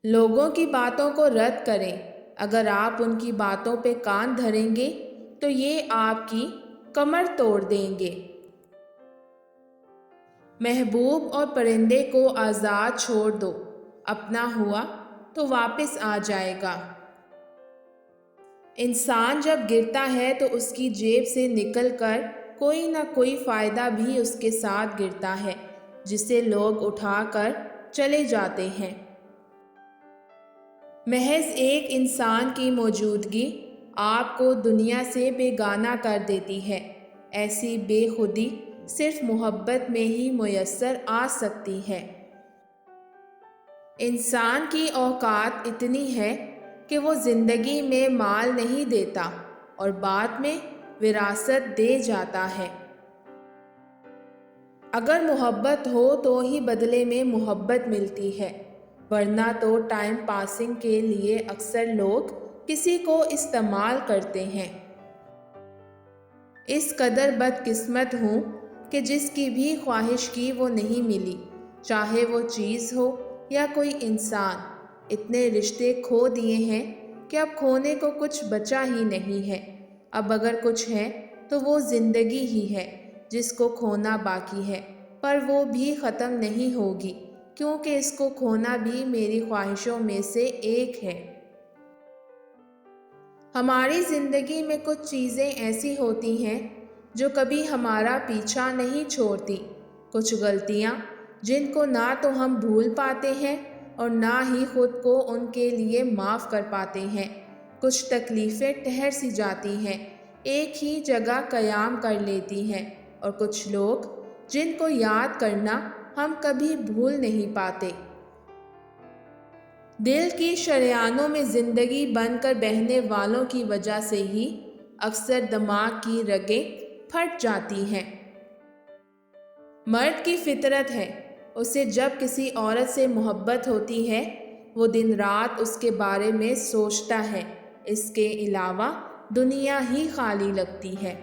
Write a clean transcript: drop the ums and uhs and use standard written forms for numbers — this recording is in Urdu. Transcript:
لوگوں کی باتوں کو رد کریں۔ اگر آپ ان کی باتوں پہ کان دھریں گے تو یہ آپ کی کمر توڑ دیں گے۔ محبوب اور پرندے کو آزاد چھوڑ دو، اپنا ہوا تو واپس آ جائے گا۔ انسان جب گرتا ہے تو اس کی جیب سے نکل کر کوئی نہ کوئی فائدہ بھی اس کے ساتھ گرتا ہے، جسے لوگ اٹھا کر چلے جاتے ہیں۔ محض ایک انسان کی موجودگی آپ کو دنیا سے بیگانہ کر دیتی ہے۔ ایسی بے خودی صرف محبت میں ہی میسر آ سکتی ہے۔ انسان کی اوقات اتنی ہے کہ وہ زندگی میں مال نہیں دیتا اور بعد میں وراثت دے جاتا ہے۔ اگر محبت ہو تو ہی بدلے میں محبت ملتی ہے، ورنہ تو ٹائم پاسنگ کے لیے اکثر لوگ کسی کو استعمال کرتے ہیں۔ اس قدر بدقسمت ہوں کہ جس کی بھی خواہش کی وہ نہیں ملی، چاہے وہ چیز ہو یا کوئی انسان۔ اتنے رشتے کھو دیے ہیں کہ اب کھونے کو کچھ بچا ہی نہیں ہے۔ اب اگر کچھ ہے تو وہ زندگی ہی ہے جس کو کھونا باقی ہے، پر وہ بھی ختم نہیں ہوگی، کیونکہ اس کو کھونا بھی میری خواہشوں میں سے ایک ہے۔ ہماری زندگی میں کچھ چیزیں ایسی ہوتی ہیں جو کبھی ہمارا پیچھا نہیں چھوڑتی، کچھ غلطیاں جن کو نہ تو ہم بھول پاتے ہیں اور نہ ہی خود کو ان کے لیے معاف کر پاتے ہیں، کچھ تکلیفیں ٹھہر سی جاتی ہیں، ایک ہی جگہ قیام کر لیتی ہیں، اور کچھ لوگ جن کو یاد کرنا ہم کبھی بھول نہیں پاتے۔ دل کی شریانوں میں زندگی بن کر بہنے والوں کی وجہ سے ہی اکثر دماغ کی رگیں پھٹ جاتی ہیں۔ مرد کی فطرت ہے، اسے جب کسی عورت سے محبت ہوتی ہے وہ دن رات اس کے بارے میں سوچتا ہے، اس کے علاوہ دنیا ہی خالی لگتی ہے۔